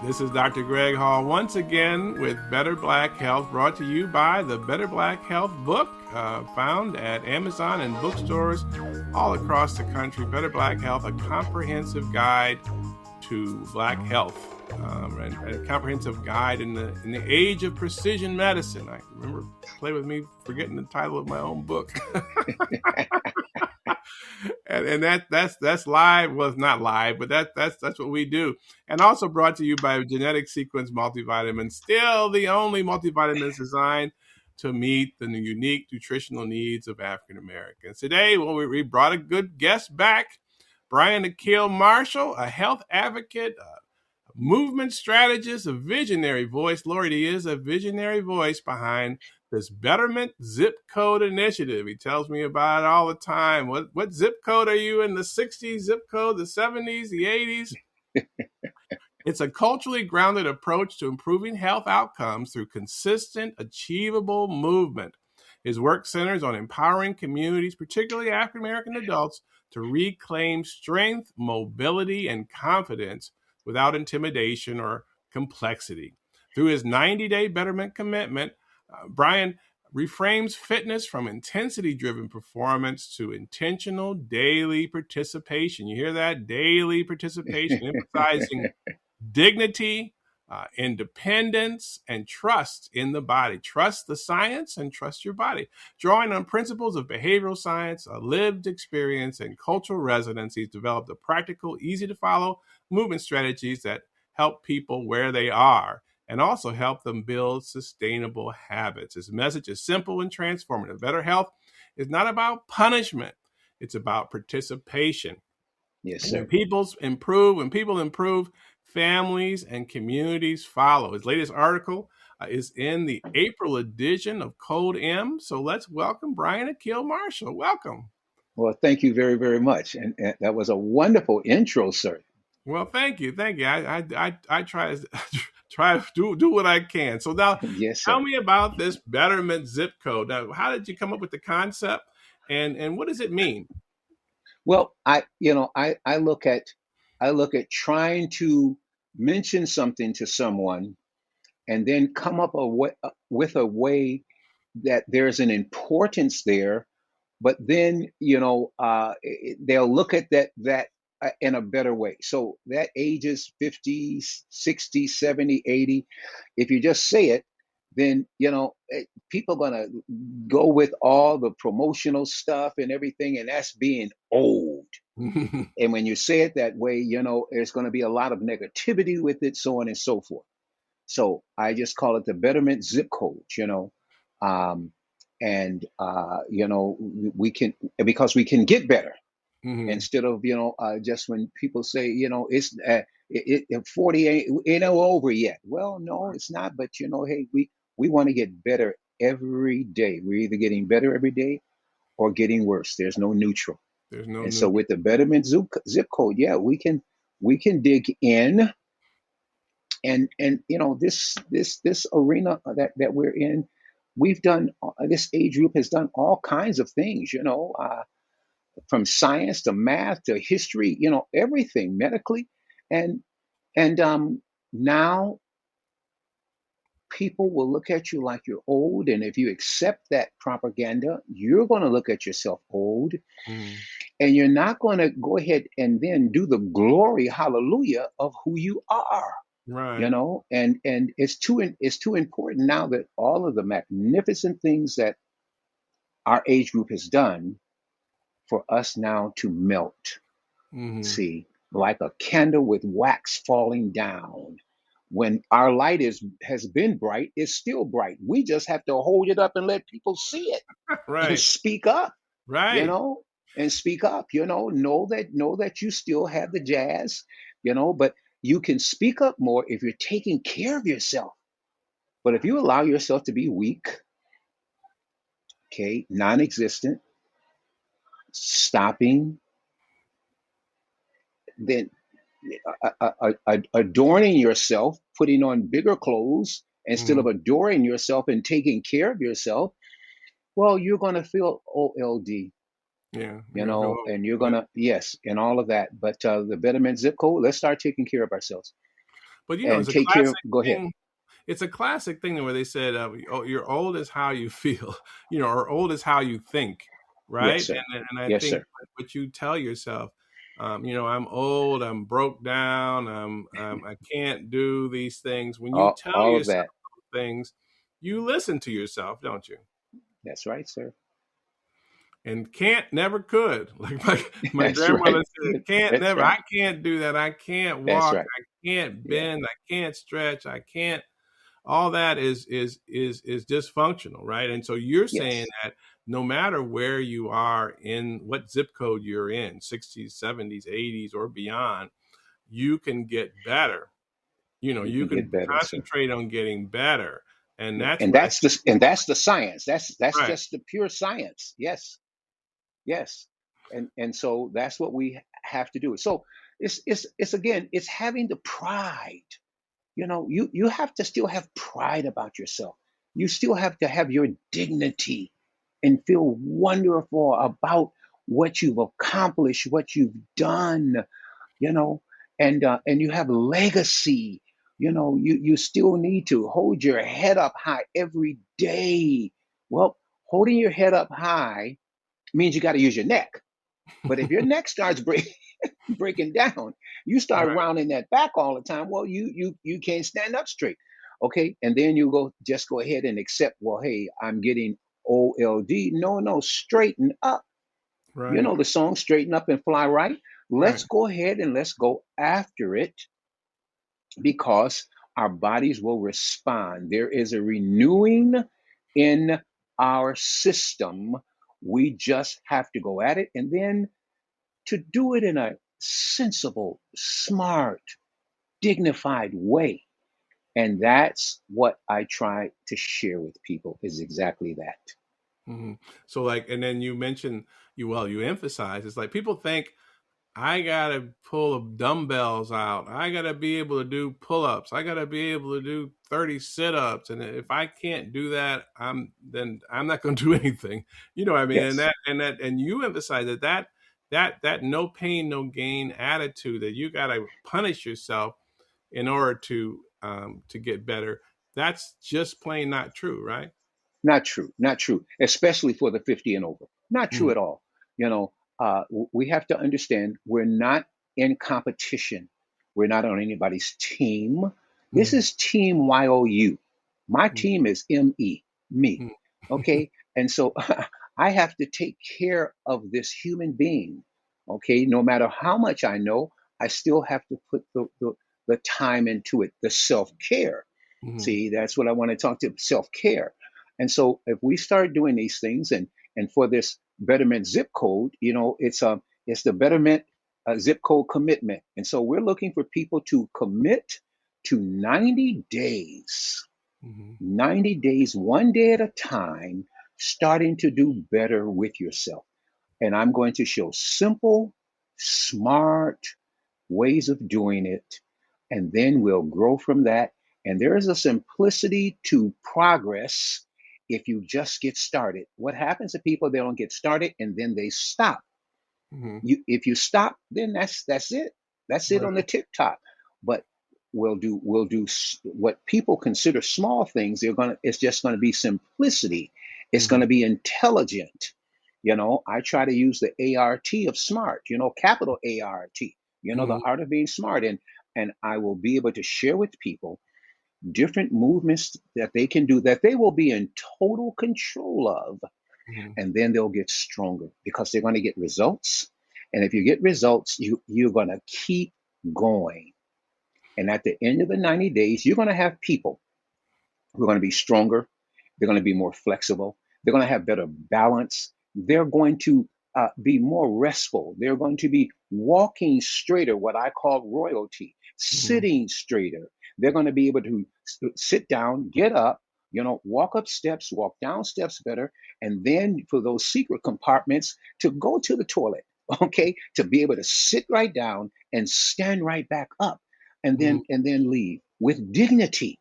This is Dr. Greg Hall once again with Better Black Health, brought to you by the Better Black Health book, found at Amazon and bookstores all across the country. Better Black Health, a comprehensive guide to Black health, and a comprehensive guide in the age of precision medicine. I remember, play with me forgetting the title of my own book. and that's live. Well, it's not live, but that's what we do. And also brought to you by Genetic Sequence Multivitamin, still the only multivitamin designed to meet the unique nutritional needs of African Americans. Today, well, we brought a good guest back, Bryon Akil Marshall, a health advocate, a movement strategist, a visionary voice. Lord, he is a visionary voice behind this Betterment ZIP Code initiative. He tells me about it all the time. What zip code are you in? The 60s zip code, the 70s, the 80s? It's a culturally grounded approach to improving health outcomes through consistent, achievable movement. His work centers on empowering communities, particularly African American adults, to reclaim strength, mobility, and confidence without intimidation or complexity. Through his 90-day Betterment Commitment, Bryon reframes fitness from intensity-driven performance to intentional daily participation. You hear that? Daily participation, emphasizing dignity, independence, and trust in the body. Trust the science and trust your body. Drawing on principles of behavioral science, a lived experience, and cultural resonance, he's developed a practical, easy-to-follow movement strategies that help people where they are and also help them build sustainable habits. His message is simple and transformative. Better health is not about punishment. It's about participation. Yes, sir. When people improve, families and communities follow. His latest article is in the April edition of Code M. So let's welcome Bryon Akil Marshall. Welcome. Well, thank you very, very much. And that was a wonderful intro, sir. Well, thank you. I try to do what I can. So now, Yes, tell sir. me about this Betterment zip code. Now, how did you come up with the concept, and what does it mean? Well, I look at trying to mention something to someone and then come up with a way that there's an importance there, but then they'll look at that in a better way. So that ages 50, 60, 70, 80. If you just say it, then people are going to go with all the promotional stuff and everything, and that's being old. And when you say it that way, there's going to be a lot of negativity with it, so on and so forth. So I just call it the Betterment ZIP Code, um, and we can, because we can get better instead of just when people say it's 40 ain't over yet. Well, no, it's not. But hey, we want to get better every day. We're either getting better every day or getting worse. There's no neutral. There's no And so with the Betterment zip code, yeah, we can dig in, and this arena that we're in, we've done, this age group has done all kinds of things, from science to math to history, everything medically, and now people will look at you like you're old, and if you accept that propaganda, you're going to look at yourself old, and you're not going to go ahead and then do the glory hallelujah of who you are. Right. And it's too important now that all of the magnificent things that our age group has done for us now to melt. See, like a candle with wax falling down. When our light has been bright, it's still bright. We just have to hold it up and let people see it. Right. And speak up. Right. And speak up. Know that you still have the jazz. But you can speak up more if you're taking care of yourself. But if you allow yourself to be weak, okay, non-existent, stopping, then adorning yourself, putting on bigger clothes instead of adoring yourself and taking care of yourself, well, you're going to feel OLD. Yeah. And you're going to, yes, and all of that. But the Betterment zip code, let's start taking care of ourselves. But and it's a take care. classic Go ahead. thing. It's a classic thing where they said, "Oh, you're old is how you feel," or old is how you think, Yes, right? sir. And I Yes, think sir. what you tell yourself, I'm old, I'm broke down, I can't do these things. When you tell All of yourself that. those things, you listen to yourself, don't you? That's right, sir. And can't never could. Like my That's right. grandmother said, can't That's never. right. I can't do that. I can't That's walk. right. I can't Yeah. bend. I can't stretch. I can't. All that is dysfunctional, right? And so you're saying Yes. that no matter where you are in what zip code you're in, 60s, 70s, 80s, or beyond, you can get better. You You can can get better, sir. concentrate on getting better. And Yeah. that's And what I that's think. the science. That's Right. just the pure science. Yes. Yes. And so that's what we have to do. So it's again, it's having the pride. You have to still have pride about yourself. You still have to have your dignity and feel wonderful about what you've accomplished, what you've done, you know, and you have legacy. You still need to hold your head up high every day. Well, holding your head up high means you got to use your neck. But if your neck starts breaking down, you start Right. rounding that back all the time. Well, you can't stand up straight. Okay, and then you go ahead and accept. Well, hey, I'm getting old. No, no, straighten up. You Right. know the song, straighten up and fly right. Right. Let's go ahead and let's go after it because our bodies will respond. There is a renewing in our system. We just have to go at it, and then to do it in a sensible, smart, dignified way. And that's what I try to share with people is exactly that. hmm So like, and then you mentioned you emphasize it's like people think I gotta pull the dumbbells out. I gotta be able to do pull-ups. I gotta be able to do 30 sit-ups. And if I can't do that, I'm not gonna do anything. You know what I mean? And Yes, and you emphasize that no pain, no gain attitude that you gotta punish yourself in order to get better. That's just plain not true, right? not true, not true, especially for the 50 and over. Not true Mm-hmm. at all. You know, we have to understand we're not in competition. We're not on anybody's team. This is Team YOU. My team is me. Mm-hmm. Okay. And so I have to take care of this human being. Okay. No matter how much I know, I still have to put the time into it, the self care. Mm-hmm. See, that's what I want to talk to self care. And so if we start doing these things and for this Betterment zip code, it's the Betterment zip code commitment. And so we're looking for people to commit to 90 days, Mm-hmm. 90 days, one day at a time, starting to do better with yourself. And I'm going to show simple, smart ways of doing it, and then we'll grow from that. And there is a simplicity to progress if you just get started. What happens to people? They don't get started and then they stop. Mm-hmm. If you stop, then that's it. That's it on the Right. TikTok. But we'll do what people consider small things. It's just gonna be simplicity. It's Mm-hmm. gonna be intelligent. I try to use the ART of smart. Capital ART. The Mm-hmm. art of being smart, and I will be able to share with people different movements that they can do that they will be in total control of, Mm-hmm. and then they'll get stronger because they're going to get results. And if you get results, you're going to keep going. And at the end of the 90 days, you're going to have people who are going to be stronger. They're going to be more flexible. They're going to have better balance. They're going to be more restful. They're going to be walking straighter, what I call royalty, Mm-hmm. sitting straighter. They're going to be able to sit down, get up, walk up steps, walk down steps better, and then for those secret compartments to go to the toilet, okay, to be able to sit right down and stand right back up, and Mm-hmm. then leave with dignity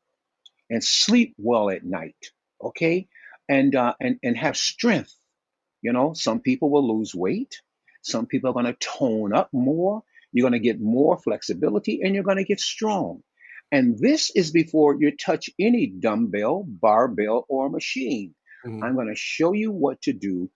and sleep well at night, okay, and have strength. Some people will lose weight, some people are going to tone up more, you're going to get more flexibility, and you're going to get strong. And this is before you touch any dumbbell, barbell, or machine. Mm-hmm. I'm going to show you what to do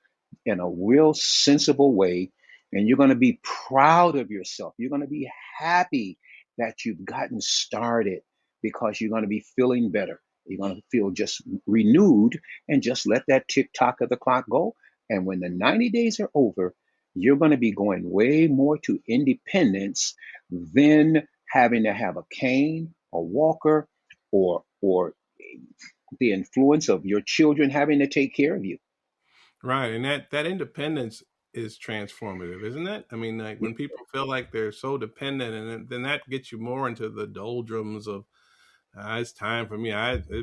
in a real sensible way. And you're going to be proud of yourself. You're going to be happy that you've gotten started because you're going to be feeling better. You're going to feel just renewed and just let that tick tock of the clock go. And when the 90 days are over, you're going to be going way more to independence than having to have a cane, a walker, or the influence of your children having to take care of you. Right, and that independence is transformative, isn't it? I mean, like when people feel like they're so dependent, and then that gets you more into the doldrums of it's time for me.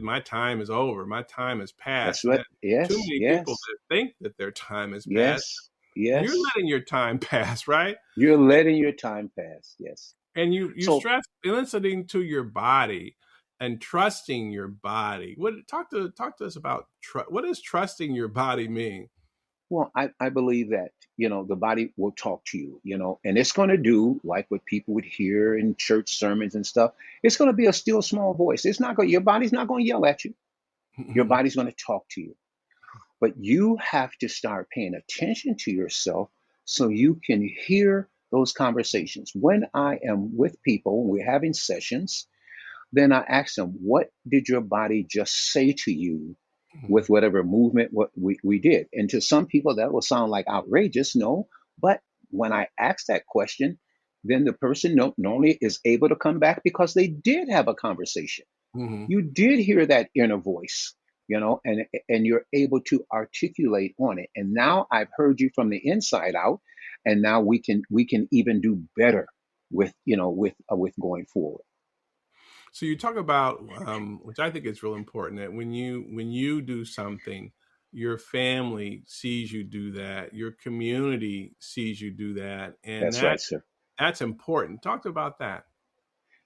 My time is over. My time is That's past, and what. that too Yes, many people yes, that think that their time is past. yes, You're yes. letting your time pass, right? You're letting your time pass. Yes. And you So, stress listening to your body and trusting your body. What talk to us about what does trusting your body mean? well, I believe that, the body will talk to you, and it's going to do like what people would hear in church sermons and stuff. It's going to be a still small voice. It's not going, your body's not going to yell at you. Your body's going to talk to you. But you have to start paying attention to yourself so you can hear those conversations. When I am with people, when we're having sessions, then I ask them, what did your body just say to you with whatever movement what we did? And to some people, that will sound like outrageous. No, but when I ask that question, then the person normally is able to come back because they did have a conversation. Hmm. You did hear that inner voice, and you're able to articulate on it. And now I've heard you from the inside out, and now we can even do better with going forward. So you talk about, which I think is real important, that when you do something, your family sees you do that, your community sees you do that, and That's right, sir. that's important. Talk about that.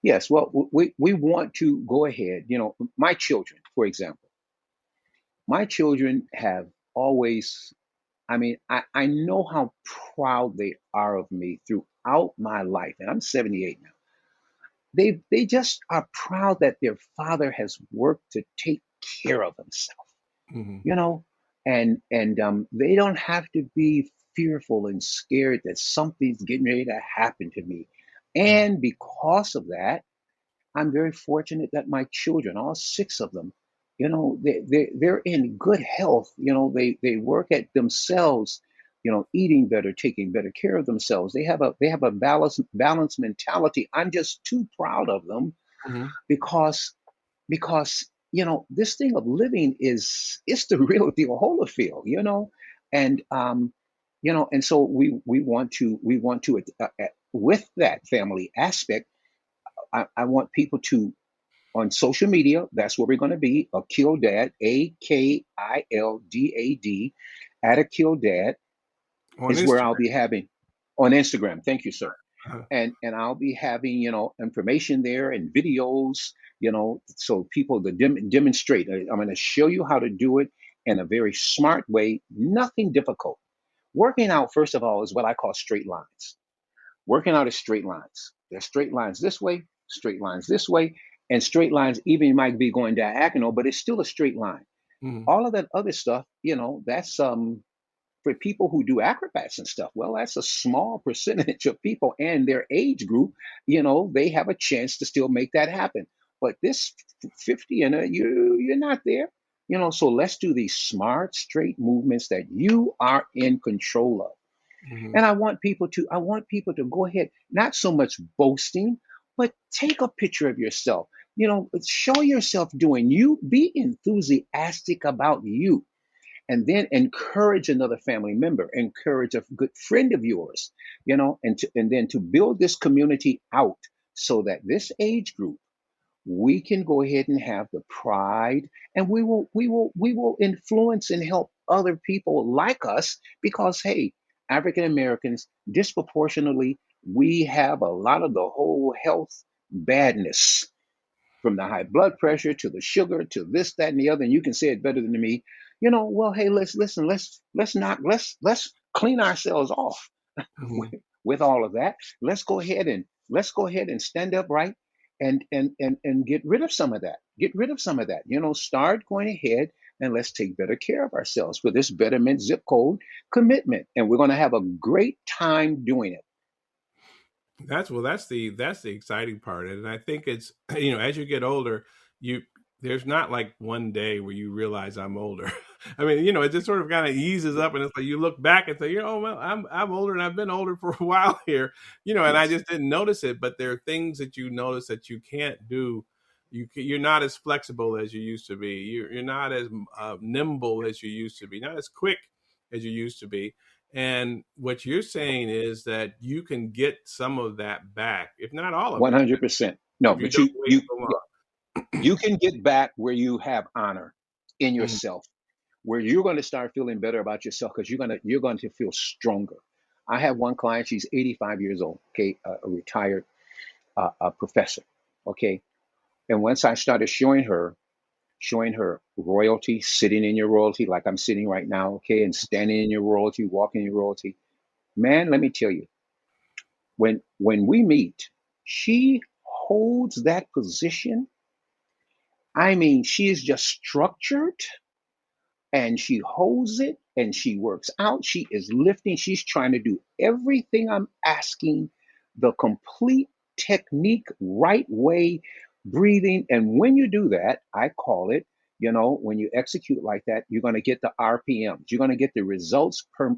Yes. Well, we want to go ahead. My children, for example, my children have always. I mean, I know how proud they are of me throughout my life, and I'm 78 now. They just are proud that their father has worked to take care of himself, Hmm. you know, and they don't have to be fearful and scared that something's getting ready to happen to me. And because of that, I'm very fortunate that my children, all six of them, they're in good health. They work at themselves, eating better, taking better care of themselves. They have a balanced mentality. I'm just too proud of them Hmm. because this thing of living is it's the real deal, Holyfield, and so we want to with that family aspect. I want people to on social media. That's where we're going to be. Akil Dad, Akildad, at Akil Dad On is where Instagram. I'll be having on Instagram. Thank you, sir. Uh-huh. And I'll be having information there and videos, so people to demonstrate. I'm going to show you how to do it in a very smart way. Nothing difficult. Working out, first of all, is what I call straight lines. Working out is straight lines. There's straight lines this way, straight lines this way, and straight lines even might be going diagonal, but it's still a straight line. Hmm. All of that other stuff, that's for people who do acrobats and stuff. Well, that's a small percentage of people and their age group. They have a chance to still make that happen. But this 50 and you're not there. So let's do these smart, straight movements that you are in control of. Hmm. And I want people to go ahead, not so much boasting, but take a picture of yourself. Show yourself doing you. Be enthusiastic about you, and then encourage another family member, encourage a good friend of yours, and then to build this community out so that this age group we can go ahead and have the pride, and we will influence and help other people like us because, hey, African Americans disproportionately, we have a lot of the whole health badness, from the high blood pressure to the sugar to this, that, and the other. And you can say it better than me. Well, hey, let's clean ourselves off Hmm. with all of that. Let's go ahead and stand up right. and get rid of some of that. Get rid of some of that. Start going ahead and let's take better care of ourselves with this Betterment zip code commitment. And we're going to have a great time doing it. That's the exciting part, and I think it's as you get older, you there's not like one day where you realize I'm older. I mean, it just sort of kind of eases up, and it's like you look back and say, well, I'm older, and I've been older for a while here, and I Yes, just didn't notice it. But there are things that you notice that you can't do. You're not as flexible as you used to be. You're not as nimble as you used to be. Not as quick as you used to be. And what you're saying is that you can get some of that back, if not all of it, 100%. No, if you but don't you wait you so long. you can get back where you have honor in Mhm, yourself, where you're going to start feeling better about yourself because you're going to feel stronger. I have one client. She's 85 years old. Okay, a retired a professor. Okay, and once I started showing her royalty, sitting in your royalty, like I'm sitting right now, okay, and standing in your royalty, walking in your royalty. Man, let me tell you, when we meet, she holds that position. I mean, she is just structured and she holds it and she works out. She is lifting. She's trying to do everything I'm asking, the complete technique, right way, breathing. And when you do that, I call it, when you execute like that, you're going to get the RPMs. You're going to get the results per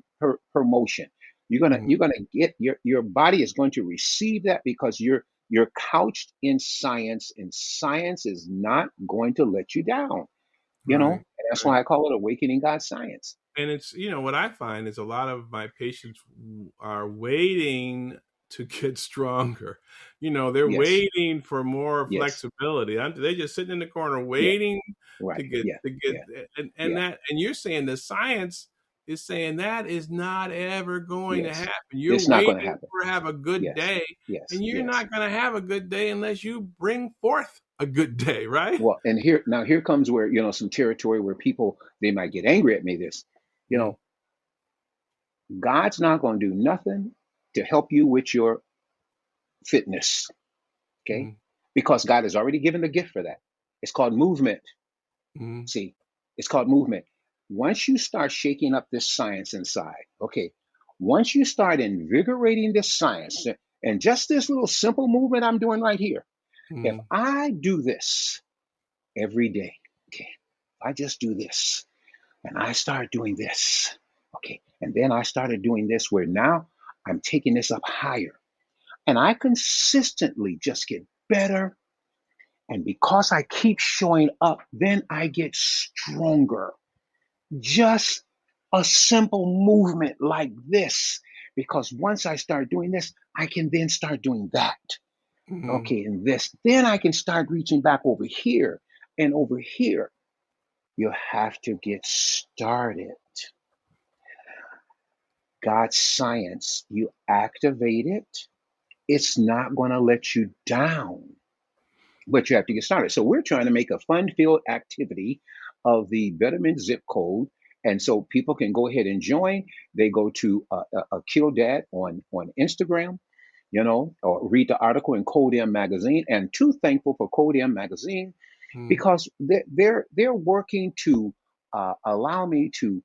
motion. You're gonna mhm, you're gonna get your body is going to receive that because you're couched in science, and science is not going to let you down. right, And that's right. why I call it awakening God science. And it's what I find is a lot of my patients are waiting to get stronger. They're Yes, waiting for more yes, flexibility. They just sitting in the corner yeah, waiting to right, get yeah, to get yeah, and yeah, that and you're saying the science is saying that is not ever going to yes. happen. You're It's not going to waiting happen. for have a good Yes, day, yes, and you're yes. not going to have a good day unless you bring forth a good day, right? Well, and here comes where, some territory where people, they might get angry at me. You Mm, know, God's not going to do nothing to help you with your fitness, okay? mm, Because God has already given the gift for that. It's called movement. mm, See, it's called movement. Once you start shaking up this science inside, okay, once you start invigorating this science, and just this little simple movement I'm doing right here, if mm, I do this every day, okay, I just do this and I start doing this, okay, and then I started doing this where now I'm taking this up higher and I consistently just get better. And because I keep showing up, then I get stronger. Just a simple movement like this. Because once I start doing this, I can then start doing that. mm. Okay, and this. Then I can start reaching back over here and over here. You have to get started. God's science, you activate it. It's not going to let you down, but you have to get started. So we're trying to make a fun-filled activity of the Betterment zip code, and so people can go ahead and join. They go to Kill Dad on Instagram, or read the article in Code M magazine. And too thankful for Code M magazine Mm, because they're working to allow me to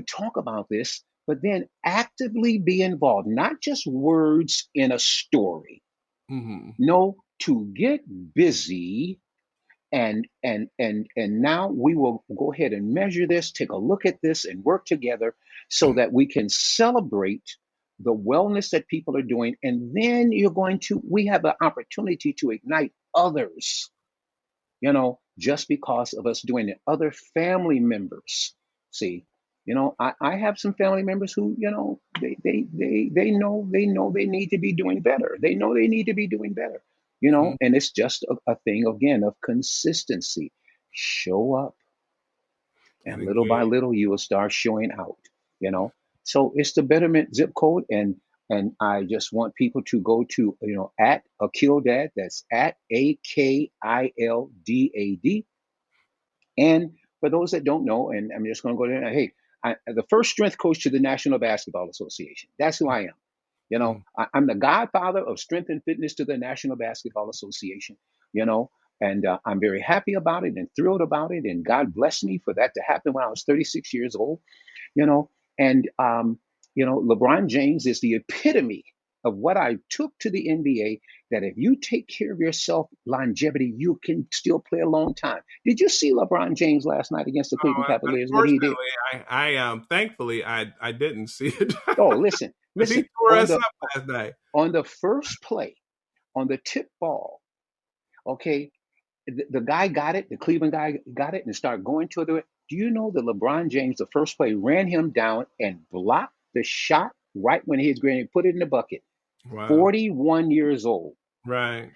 talk about this, but then actively be involved, not just words in a story. mhm, No, to get busy, and now we will go ahead and measure this, take a look at this, and work together so that we can celebrate the wellness that people are doing. And then we have an opportunity to ignite others, just because of us doing it. Other family members. See, I have some family members who, they know they need to be doing better. They know they need to be doing better, mhm. and it's just a thing again of consistency. Show up, And and little by again, little you will start showing out, you know. So it's the Betterment zip code, and I just want people to go to, at Akil Dad. That's at AKILDAD. And for those that don't know, and I'm just going to go there. Hey, the first strength coach to the National Basketball Association. That's who I am. I'm the godfather of strength and fitness to the National Basketball Association, you know, and I'm very happy about it and thrilled about it. And God blessed me for that to happen when I was 36 years old, you know, and, LeBron James is the epitome of what I took to the NBA, that if you take care of yourself, longevity, you can still play a long time. Did you see LeBron James last night against the Cleveland Cavaliers? What he did? Unfortunately, I thankfully I didn't see it. Oh, listen, But he listen. tore us up last night. On the first play, on the tip ball, okay, the guy got it, the Cleveland guy got it and started going to it. Do you know that LeBron James, the first play, ran him down and blocked the shot right when he was going to put it in the bucket? Wow. 41 years old, Right.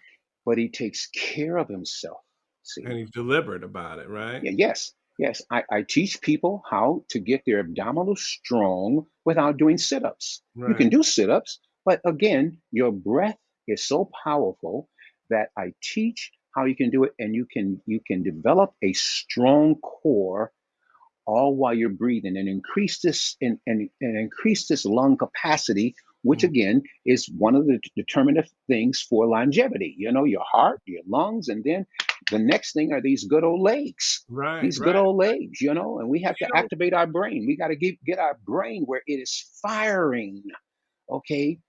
but he takes care of himself. See, And he's deliberate about it, right? yeah, yes, yes. I teach people how to get their abdominals strong without doing sit ups. You can Right. do sit ups, but again, your breath is so powerful that I teach how you can do it, and you can develop a strong core all while you're breathing, and increase this lung capacity, which Mm. again is one of the determinative things for longevity. Your heart, your lungs, and then the next thing are these good old legs. Right, These good right. old legs, and we have You to know, activate our brain. We got to get our brain where it is firing. Okay.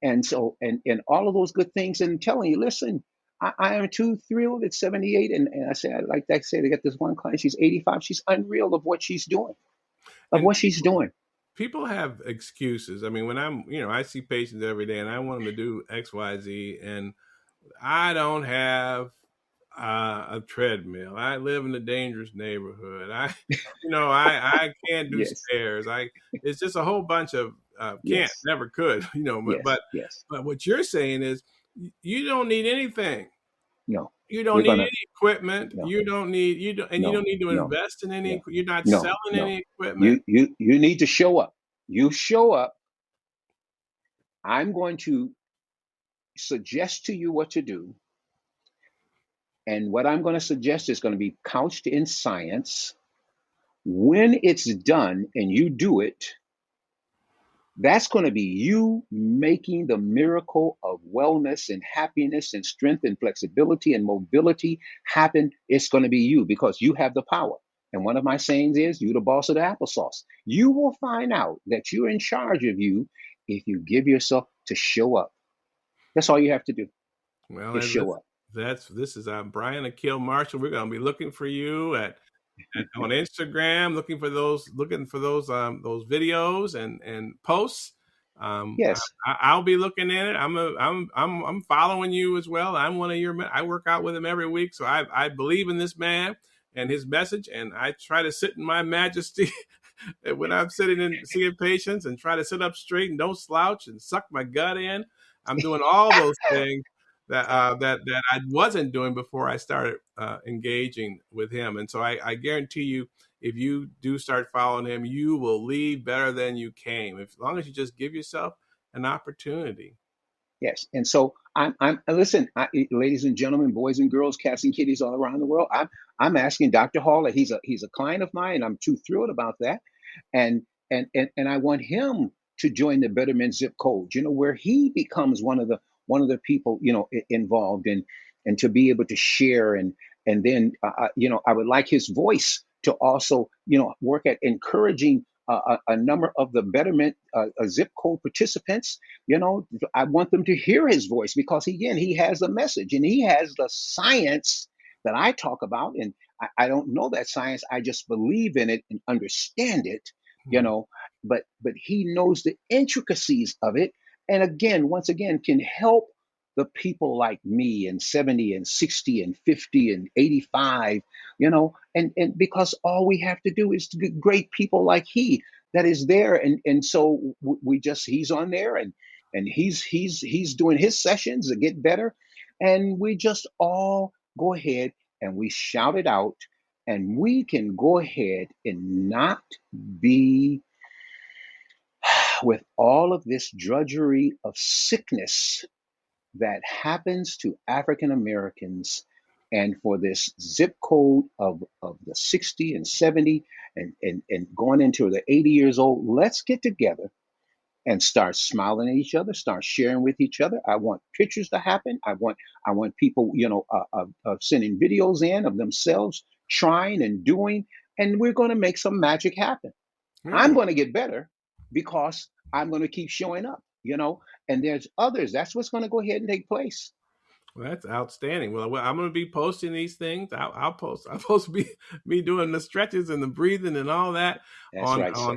And so, and all of those good things, and telling you, listen, I am too thrilled at 78. And I say, like I said, I got this one client, she's 85. She's unreal of what she's doing, of and what she's doing. people have excuses. I mean, when I see patients every day and I want them to do X, Y, Z, and I don't have a treadmill. I live in a dangerous neighborhood. I can't do Yes, stairs. It's just a whole bunch of can't, yes, never could. But yes, yes. but what you're saying is you don't need anything. No, You don't we're need going to, any equipment. no, You don't no, need to no, invest in any. no, You're not no, selling no. any equipment. You need to show up. You show up. I'm going to suggest to you what to do. And what I'm going to suggest is going to be couched in science. When it's done and you do it, that's going to be you making the miracle of wellness and happiness and strength and flexibility and mobility happen. It's going to be you, because you have the power. And one of my sayings is, you the boss of the applesauce. You will find out that you're in charge of you if you give yourself to show up. That's all you have to do, Well, is show up. this is Bryon Akil Marshall. We're going to be looking for you on Instagram, looking for those videos and posts. Yes, I'll be looking at it. I'm following you as well. I'm one of your men. I work out with him every week, so I believe in this man and his message, and I try to sit in my majesty when I'm sitting and seeing patients, and try to sit up straight and don't slouch and suck my gut in. I'm doing all those things that I wasn't doing before I started engaging with him. And so I guarantee you, if you do start following him, you will leave better than you came. As long as you just give yourself an opportunity. yes. And so I'm listen, ladies and gentlemen, boys and girls, cats and kitties all around the world. I'm asking Dr. Hall, that he's a client of mine, and I'm too thrilled about that. And and I want him to join the Betterment ZIP Code, where he becomes one of the people, involved in, and to be able to share, and then I would like his voice to also work at encouraging a number of the Betterment ZIP Code participants. I want them to hear his voice, because again, he has a message and he has the science that I talk about. And I don't know that science. I just believe in it and understand it, you Hmm. know, but he knows the intricacies of it. And again, once again, can help the people like me, and 70 and 60 and 50 and 85, and because all we have to do is to get great people like he, that is there. And so we just, he's on there, and he's doing his sessions to get better. And we just all go ahead and we shout it out, and we can go ahead and not be with all of this drudgery of sickness that happens to African Americans. And for this zip code of the 60 and 70, and going into the 80 years old, let's get together and start smiling at each other, start sharing with each other. I want pictures to happen. I want people, sending videos in of themselves trying and doing, and we're going to make some magic happen. I'm Yeah. going to get better because I'm going to keep showing up, and there's others. That's what's going to go ahead and take place. Well, that's outstanding. Well, I'm going to be posting these things. I'll post. I'm supposed to be me doing the stretches and the breathing and all that That's on right, sir.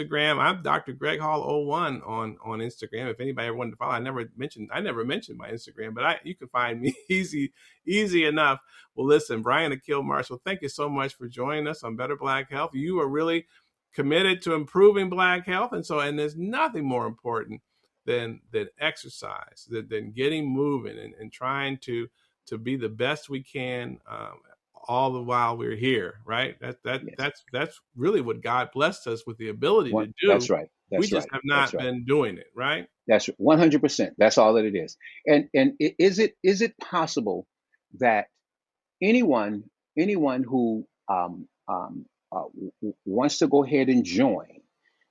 Instagram. I'm Dr. Greg Hall 01 on Instagram. If anybody ever wanted to follow, I never mentioned my Instagram, but you can find me easy enough. Well, listen, Bryon Akil Marshall, thank you so much for joining us on Better Black Health. You are really committed to improving Black health, and there's nothing more important than exercise, than getting moving and trying to be the best we can, all the while we're here, right? Yes. That's really what God blessed us with the ability to do. That's right. We That's just right. have That's not right. been doing it, right? That's 100%. That's all that it is. And is it possible that anyone anyone who wants to go ahead and join,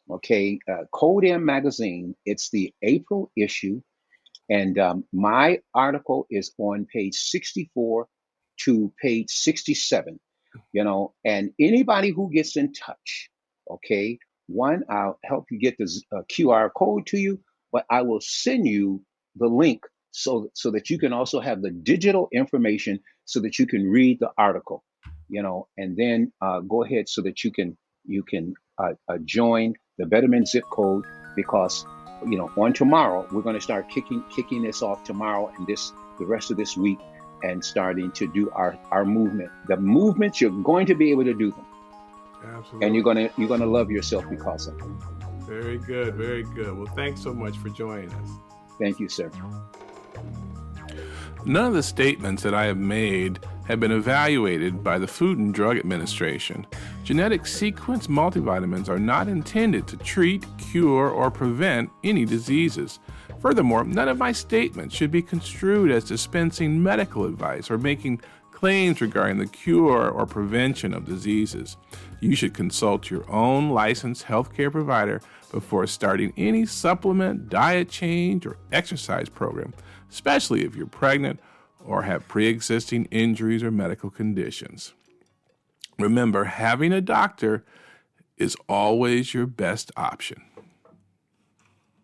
okay, Code M magazine, it's the April issue, and my article is on page 64 to page 67, and anybody who gets in touch, okay, one, I'll help you get the QR code to you, but I will send you the link so that you can also have the digital information so that you can read the article, and then go ahead so that you can join the Betterment zip code, because on tomorrow we're going to start kicking this off tomorrow and the rest of this week, and starting to do our movement. The movements, you're going to be able to do them, and you're Absolutely. gonna love yourself because of it. Very good. Very good. Well, thanks so much for joining us. Thank you, sir. None of the statements that I have made have been evaluated by the Food and Drug Administration. Genetic sequence multivitamins are not intended to treat, cure, or prevent any diseases. Furthermore, none of my statements should be construed as dispensing medical advice or making claims regarding the cure or prevention of diseases. You should consult your own licensed healthcare provider before starting any supplement, diet change, or exercise program, especially if you're pregnant or have pre-existing injuries or medical conditions. Remember, having a doctor is always your best option.